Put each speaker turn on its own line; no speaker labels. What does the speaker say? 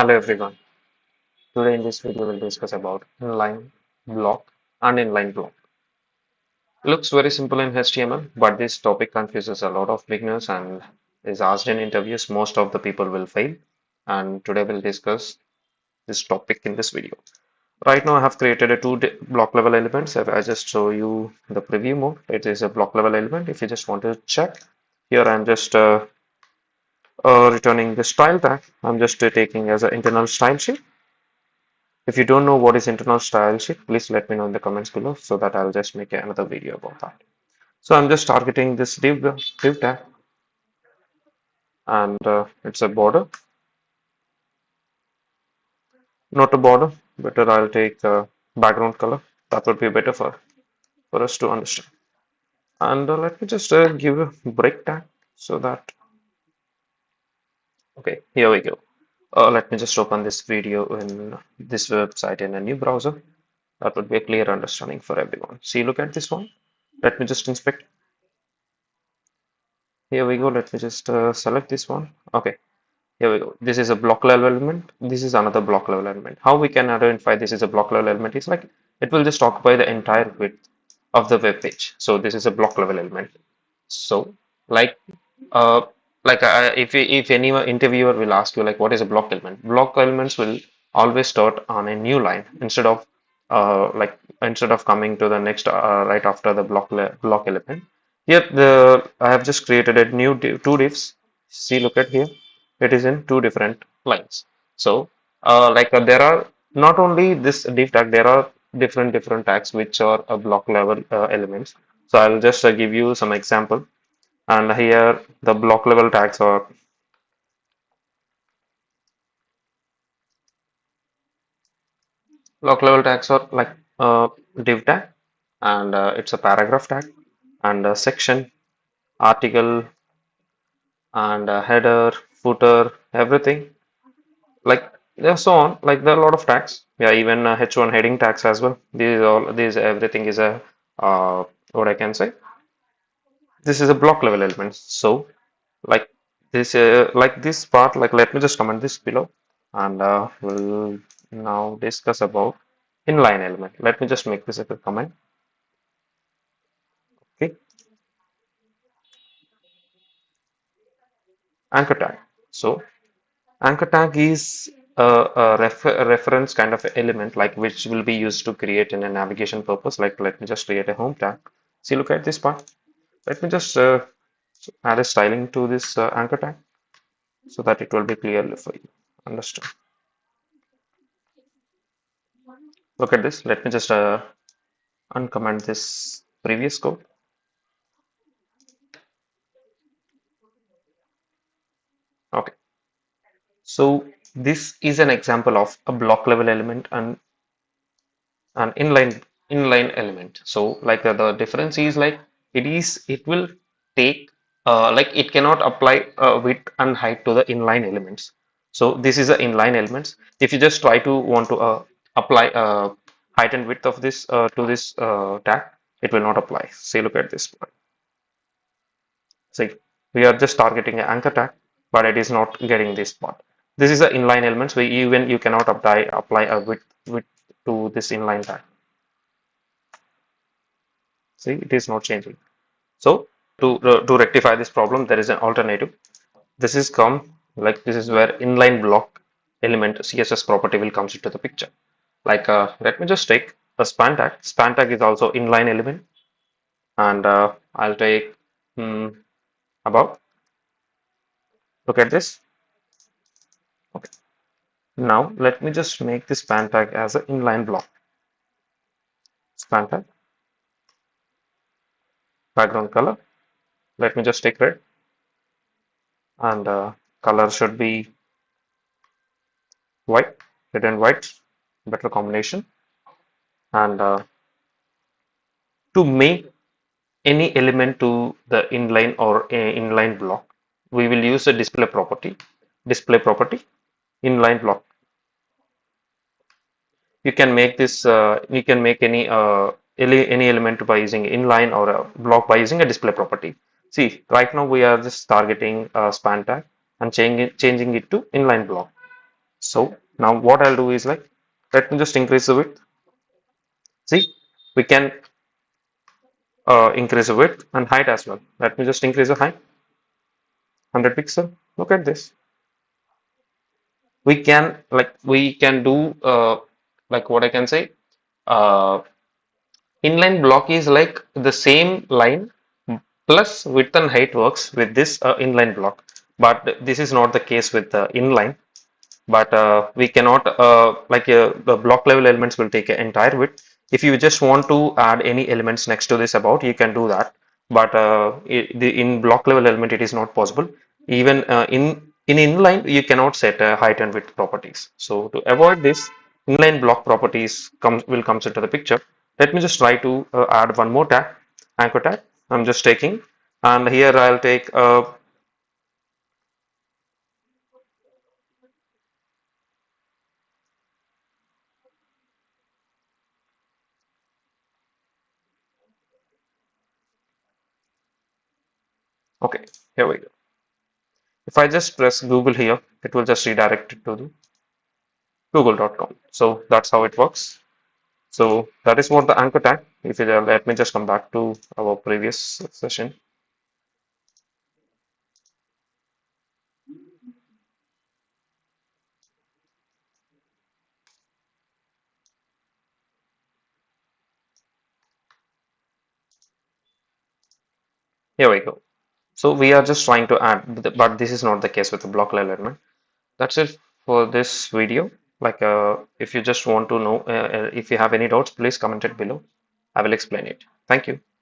Hello everyone. Today in this video we'll discuss about inline block and inline block. Looks very simple in HTML, but this topic confuses a lot of beginners and is asked in interviews. Most of the people will fail. And today we'll discuss this topic in this video. Right now I have created a block level elements. If I just show you the preview mode, it is a block level element. If you just want to check, here I'm just returning the style tag. I'm just taking as an internal style sheet. If you don't know what is internal style sheet, please let me know in the comments below so that I'll just make another video about that. So I'm just targeting this div tag and it's a border, not a border, better I'll take background color. That would be better for us to understand. And let me just give a break tag so that, okay, here we go. Let me just open this video in this website in a new browser. That would be a clear understanding for everyone. See, look at this one. Let me just inspect. Here we go. Let me just select this one. Okay, here we go. This is a block level element. This is another block level element. How we can identify this is a block level element is like it will just occupy the entire width of the web page. So this is a block level element. So like uh if any interviewer will ask you like what is a block element, block elements will always start on a new line instead of coming to the next right after the block element. Here the I have just created a new two divs. See, look at here. It is in two different lines. So there are not only this div tag, there are different tags which are block level elements. So I'll just give you some example. And here the block level tags are like div tag, and it's a paragraph tag, and a section, article, and header, footer, everything. Like yeah, so on. Like there are a lot of tags. Yeah, even H1 heading tags as well. These everything is a what I can say. This is a block level element. So like this part, like let me just comment this below, and we'll now discuss about inline element. Let me just make this a quick comment. Okay, anchor tag. So anchor tag is a reference kind of element like which will be used to create in a navigation purpose. Like let me just create a home tag. See, look at this part. Let me just add a styling to this anchor tag so that it will be clearly for you. Understand? Look at this. Let me just uncomment this previous code. Okay. So this is an example of a block level element and an inline element. So like the difference is like it will take like it cannot apply width and height to the inline elements. So this is the inline elements. If you just try to want to apply height and width of this to this tag, it will not apply. See, look at this one. See, we are just targeting an anchor tag, but it is not getting this part. This is the inline elements where even you cannot apply a width to this inline tag. See, it is not changing. So to rectify this problem, there is an alternative. This is this is where inline block element CSS property will comes into the picture. Like let me just take a span tag. Span tag is also inline element, and I'll take above. Look at this. Okay. Now let me just make this span tag as an inline block. Span tag, background color. Let me just take red, and color should be white, red and white, better combination. And to make any element to the inline or inline block, we will use a display property, inline block. You can make this, you can make any element by using inline or a block by using a display property. See, right now we are just targeting a span tag and changing it to inline block. So now what I'll do is like, let me just increase the width. See, we can increase the width and height as well. Let me just increase the height, 100 pixel. Look at this. We can do like what I can say. Uh, Inline block is like the same line plus width and height works with this inline block, but this is not the case with the inline. But we cannot the block level elements will take an entire width. If you just want to add any elements next to this about, you can do that, but in block level element it is not possible. Even in inline you cannot set height and width properties. So to avoid this, inline block properties comes into the picture. Let me just try to add one more tag, anchor tag. I'm just taking, and here I'll take okay, here we go. If I just press Google here, it will just redirect it to the google.com. So that's how it works. So that is what the anchor tag. If you let me just come back to our previous session. Here we go. So we are just trying to add, but this is not the case with the block level element. That's it for this video. Like if you just want to know, if you have any doubts, please comment it below. I will explain it. Thank you.